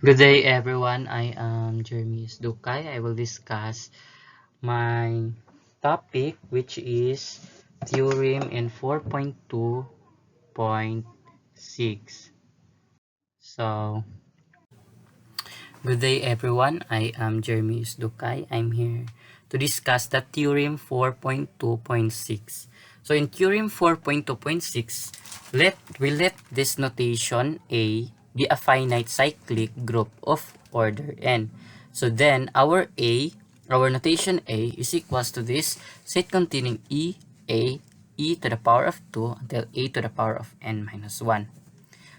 Good day, everyone. I am Jeremias Dukay. I will discuss my topic, which is theorem in 4.2.6. So, good day, everyone. I am Jeremias Dukay. I'm here to discuss the theorem 4.2.6. So, in theorem 4.2.6, let this notation A be a finite cyclic group of order n. So then our notation A is equals to this set containing e to the power of 2 until a to the power of n minus 1.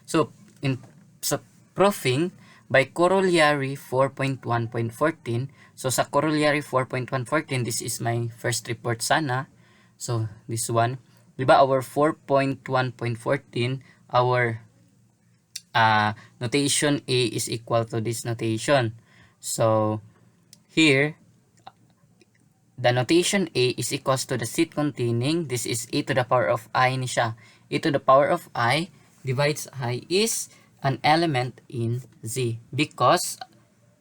So in sa proving by corollary 4.1.14, so sa corollary 4.1.14, this is my first report sana. So this one, di ba our 4.1.14, our notation A is equal to this notation. So here, the notation A is equals to the set containing, this is e to the power of I ni siya. E to the power of I divides I is an element in Z because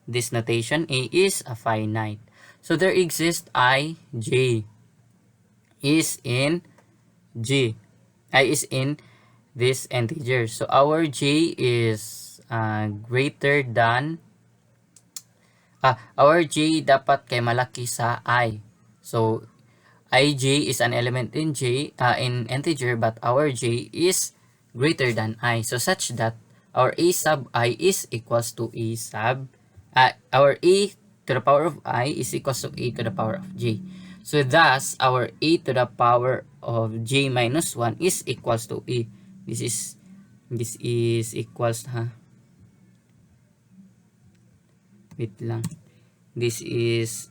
this notation A is a finite. So there exists I, J is in G. I is in this integer. So our J is greater than our J dapat kay malaki sa I. So ij is an element in J in integer, but our J is greater than I. So such that our A sub I is equals to A sub our A to the power of I is equals to A to the power of J. So thus our A to the power of J minus 1 is equals to A. This is equals wait lang. This is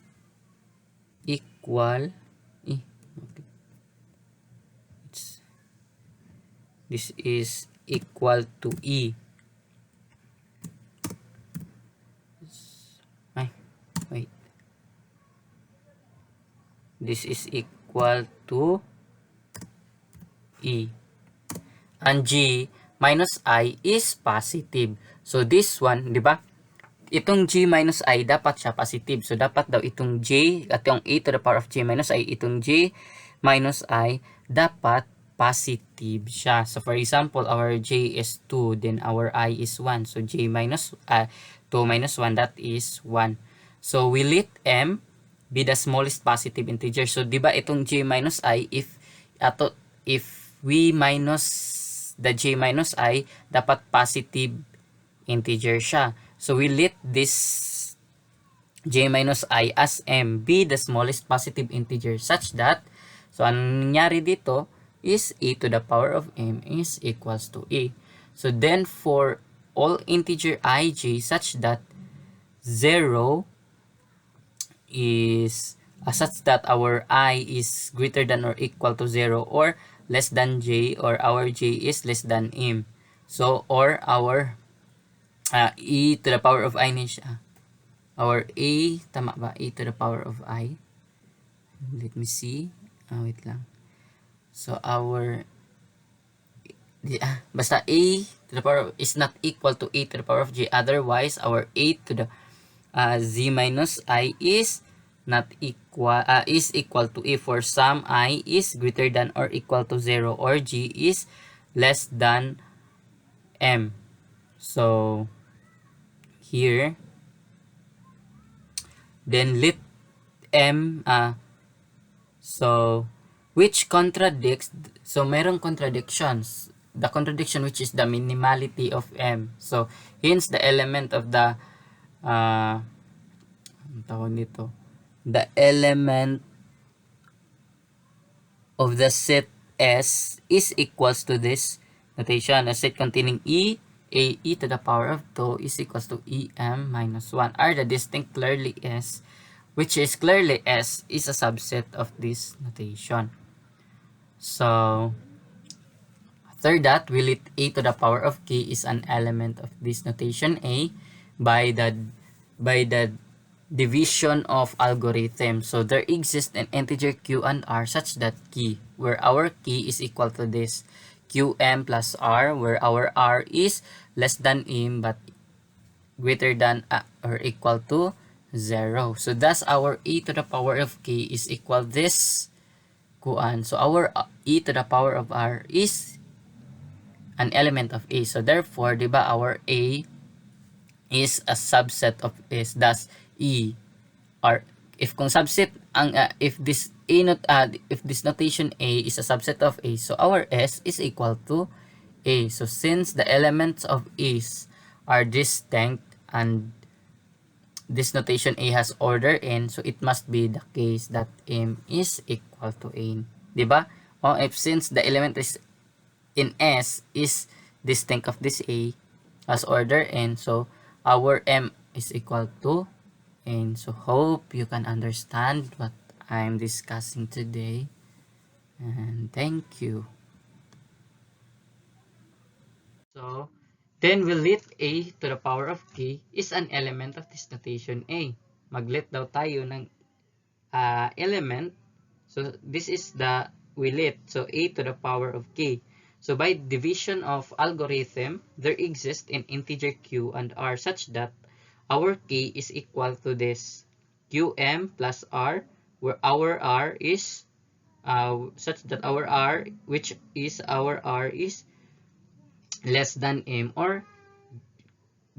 equal okay. This is equal to E. Ay, wait. This is equal to E. And G minus I is positive. So this one, di ba? Itong G minus I dapat siya positive. So dapat daw itong J at yung A to the power of J minus I, itong J minus I dapat positive siya. So for example, our J is 2, then our I is 1. So J minus 2 minus 1, that is 1. So we let M be the smallest positive integer. So di ba itong J minus I, if we minus the J minus I, dapat positive integer siya. So we let this J minus I as M be the smallest positive integer such that, so ang nangyari dito is A to the power of M is equals to A. So then for all integer ij such that 0 is such that our I is greater than or equal to 0 or less than J, or our J is less than M. So or our e to the power of I ni siya. Our a, tama ba? A to the power of I. Let me see. Wait lang. So our basta a to the power of is not equal to a to the power of j. Otherwise, our a to the z minus I is not equal is equal to a for some I is greater than or equal to 0 or g is less than m. So here, then let m so which contradicts, so merong contradictions, the contradiction which is the minimality of m. So hence the element of the tawag nito, the element of the set S is equals to this notation. A set containing e to the power of 2 is equals to em minus 1 are the distinct clearly S, which is clearly S is a subset of this notation. So after that, we let a to the power of k is an element of this notation A by the division of algorithm. So there exists an integer q and r such that key, where our key is equal to this qm plus r, where our r is less than m but greater than or equal to 0. So thus our e to the power of k is equal this kuan. So our e to the power of r is an element of a. So therefore, di ba, our a is a subset of s. Thus e or if kung subset ang if this a not if this notation a is a subset of a, so our s is equal to a. So since the elements of a's are distinct and this notation a has order n, so it must be the case that m is equal to n, di ba? O if since the element is in s is distinct of this a has order n, so our m is equal to n. So hope you can understand what I'm discussing today, and thank you. So then we'll let a to the power of k is an element of this notation a. Maglet daw tayo ng element. So this is the we let, so a to the power of k. So by division of algorithm, there exists an integer q and r such that our k is equal to this qm plus r, where our r is such that our r, which is our r is less than m or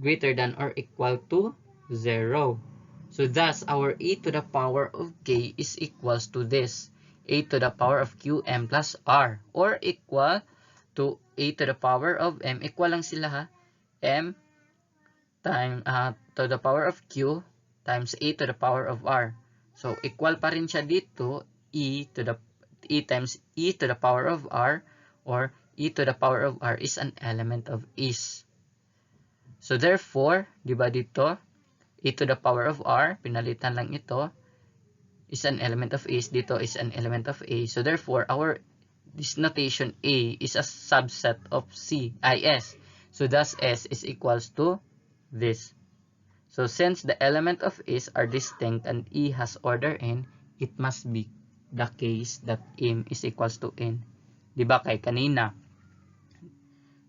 greater than or equal to 0. So thus our e to the power of k is equals to this a to the power of qm plus r, or equal to a to the power of m. Equal lang sila ha, m time to the power of q times a to the power of r. So equal pa rin siya dito e times e to the power of r, or e to the power of r is an element of is. So therefore, di ba dito, e to the power of r, pinalitan lang ito, is an element of is, dito is an element of a. So therefore, this notation a is a subset of is. So thus s is equals to this. So since the element of is are distinct and e has order n, it must be the case that m is equals to n. Di ba kay kanina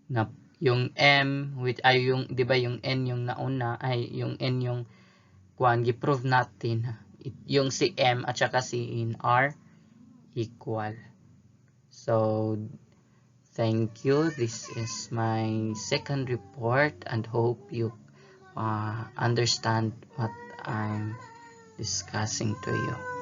na yung m which ay yung, di ba yung n yung nauna ay yung n yung kuan gi-prove natin yung si m at saka si n are equal. So thank you. This is my second report and hope you understand what I'm discussing to you.